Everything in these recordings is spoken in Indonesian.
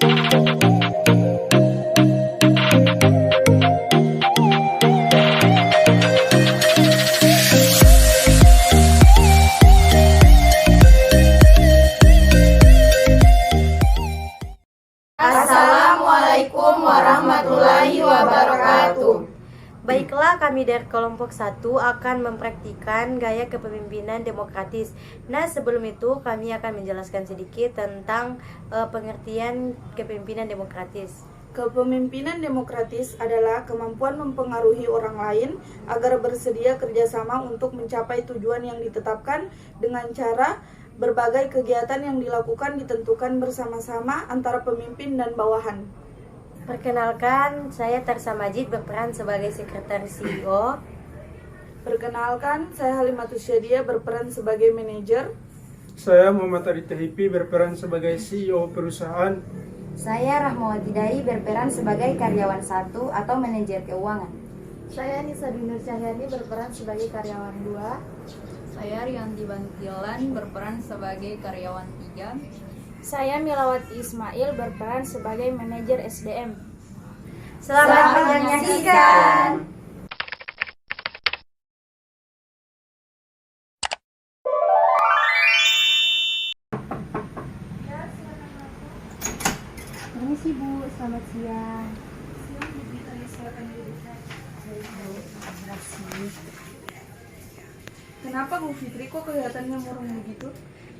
Assalamualaikum warahmatullahi wabarakatuh. Baiklah, kami dari kelompok 1 akan mempraktikkan gaya kepemimpinan demokratis. Nah, sebelum itu kami akan menjelaskan sedikit tentang pengertian kepemimpinan demokratis. Kepemimpinan demokratis adalah kemampuan mempengaruhi orang lain agar bersedia kerjasama untuk mencapai tujuan yang ditetapkan dengan cara berbagai kegiatan yang dilakukan ditentukan bersama-sama antara pemimpin dan bawahan. Perkenalkan, saya Tarsa Majid berperan sebagai sekretaris CEO. Perkenalkan, saya Halimatus Syadia berperan sebagai manajer. Saya Muhammad Arif Tahipi berperan sebagai CEO perusahaan. Saya Rahmawati Dai berperan sebagai karyawan 1 atau manajer keuangan. Saya Nisa Dinur Cahyani berperan sebagai karyawan 2. Saya Rianti Bantilan berperan sebagai karyawan 3. Saya Milawati Ismail berperan sebagai manajer SDM. Selamat menyaksikan. Permisi Bu, selamat siang. Kenapa Bu Fitri kok kelihatannya murung begitu?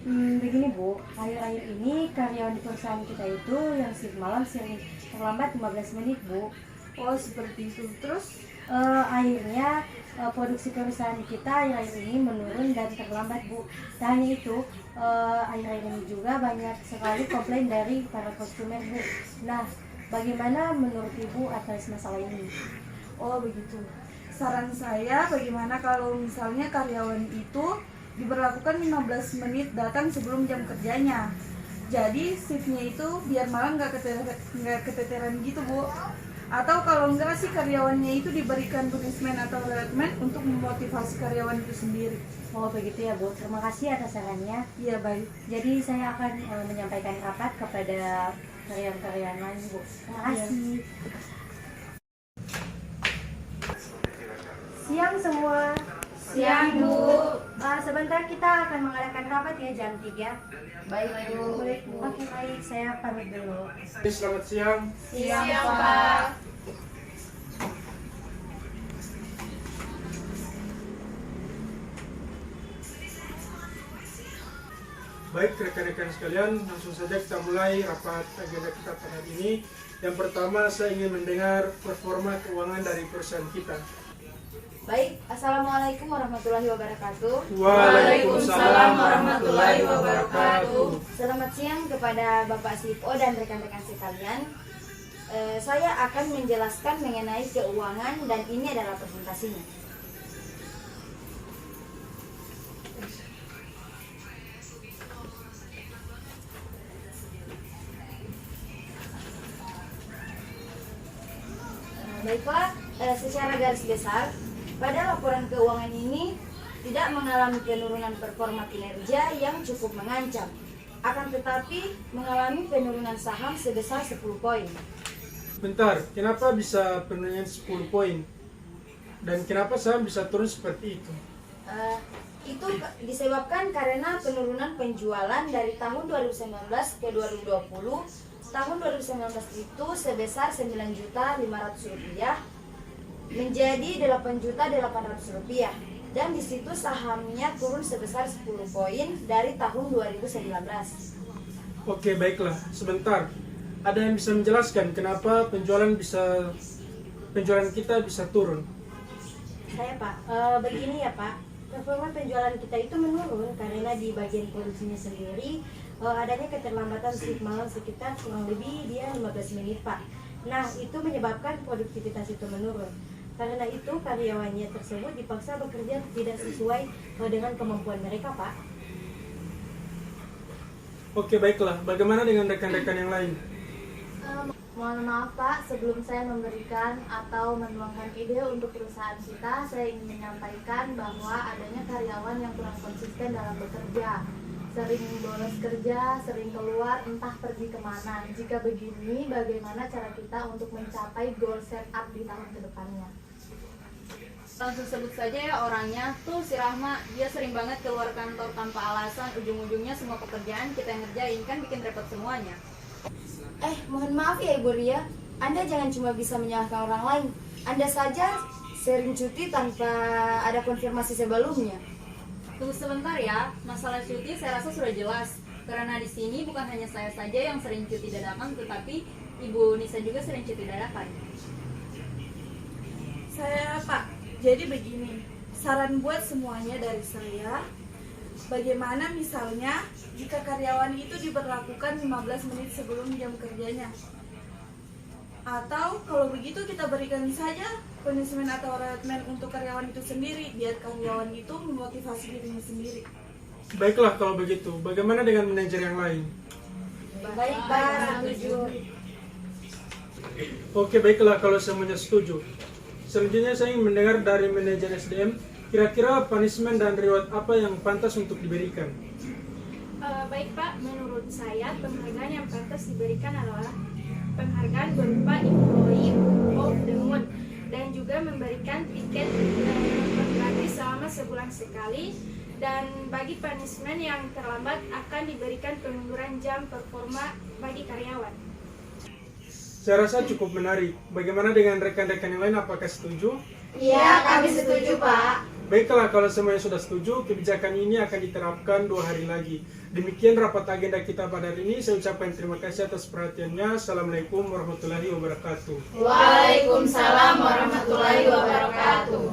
Begini Bu, akhir-akhir ini karyawan di perusahaan kita itu yang shift malam sering terlambat 15 menit Bu. Oh, seperti itu. Terus Akhirnya produksi perusahaan kita akhir-akhir ini menurun dan terlambat Bu. Tak hanya itu, akhir-akhir ini juga banyak sekali komplain dari para konsumen Bu. Nah, bagaimana menurut Ibu atas masalah ini? oh begitu. Saran saya, bagaimana kalau misalnya karyawan itu diberlakukan 15 menit datang sebelum jam kerjanya. Jadi shiftnya itu biar malam nggak keteteran gitu Bu. Atau kalau enggak sih karyawannya itu diberikan punishment atau treatment untuk memotivasi karyawan itu sendiri. Oh begitu ya Bu, terima kasih atas sarannya. Iya baik. Jadi saya akan menyampaikan rapat kepada karyawan-karyawan lain Bu. Terima kasih. Siang semua. Siang Bu. Sebentar kita akan mengadakan rapat ya jam 3. Baik Bu. Baik Bu. Oke baik, saya pamit dulu. Selamat siang. Siang Pak. Baik rekan-rekan sekalian, langsung saja kita mulai rapat agenda kita pada hari ini. Yang pertama saya ingin mendengar performa keuangan dari perusahaan kita. Baik, Assalamualaikum warahmatullahi wabarakatuh. Waalaikumsalam warahmatullahi wabarakatuh. Selamat siang kepada Bapak CFO dan rekan-rekan sekalian. Saya akan menjelaskan mengenai keuangan dan ini adalah presentasinya. Baiklah, secara garis besar, pada laporan keuangan ini tidak mengalami penurunan performa kinerja yang cukup mengancam, akan tetapi mengalami penurunan saham sebesar 10 poin. Bentar, kenapa bisa penurunan 10 poin? Dan kenapa saham bisa turun seperti itu? Itu disebabkan karena penurunan penjualan dari tahun 2019 ke 2020. Tahun 2019 itu sebesar Rp9.500.000 menjadi Rp8.800.000 dan di situ sahamnya turun sebesar 10 poin dari tahun 2019. Oke, baiklah. Sebentar. Ada yang bisa menjelaskan kenapa penjualan kita bisa turun? Saya Pak, begini ya Pak, performa penjualan kita itu menurun karena di bagian produksinya sendiri adanya keterlambatan shift malam sekitar kurang lebih dia 15 menit Pak. Nah itu menyebabkan produktivitas itu menurun. Karena itu karyawannya tersebut dipaksa bekerja tidak sesuai dengan kemampuan mereka Pak. Oke, baiklah. Bagaimana dengan rekan-rekan yang lain? Mohon maaf Pak, sebelum saya memberikan atau menuangkan ide untuk perusahaan kita, saya ingin menyampaikan bahwa adanya karyawan yang kurang konsisten dalam bekerja. sering bolos kerja, sering keluar, entah pergi kemana. Jika begini, bagaimana cara kita untuk mencapai goal set up di tahun kedepannya? Langsung sebut saja ya orangnya. Tuh si Rahma, dia sering banget keluar kantor tanpa alasan. Ujung-ujungnya semua pekerjaan kita yang ngerjain, kan bikin repot semuanya. Mohon maaf ya Ibu Ria, Anda jangan cuma bisa menyalahkan orang lain. Anda saja sering cuti tanpa ada konfirmasi sebelumnya. Tunggu sebentar ya, masalah cuti saya rasa sudah jelas. Karena di sini bukan hanya saya saja yang sering cuti dadakan, tetapi Ibu Nisa juga sering cuti dadakan. Saya Pak, jadi begini, saran buat semuanya dari saya, bagaimana misalnya jika karyawan itu diberlakukan 15 menit sebelum jam kerjanya? Atau kalau begitu kita berikan saja punishment atau harassment untuk karyawan itu sendiri, biar karyawan itu memotivasi dirinya sendiri. Baiklah kalau begitu, bagaimana dengan manajer yang lain? Baik Pak, setuju. Oke, baiklah kalau semuanya setuju. Selanjutnya saya ingin mendengar dari manajer SDM, kira-kira punishment dan reward apa yang pantas untuk diberikan? Baik Pak, menurut saya penghargaan yang pantas diberikan adalah penghargaan berupa Employee of the Month dan juga memberikan tiket nonton gratis selama sebulan sekali, dan bagi punishment yang terlambat akan diberikan pengunduran jam performa bagi karyawan. Saya rasa cukup menarik. Bagaimana dengan rekan-rekan yang lain, apakah setuju? Iya, kami setuju Pak. Baiklah, kalau semuanya sudah setuju, kebijakan ini akan diterapkan 2 hari lagi. Demikian rapat agenda kita pada hari ini. Saya ucapkan terima kasih atas perhatiannya. Assalamualaikum warahmatullahi wabarakatuh. Waalaikumsalam warahmatullahi wabarakatuh.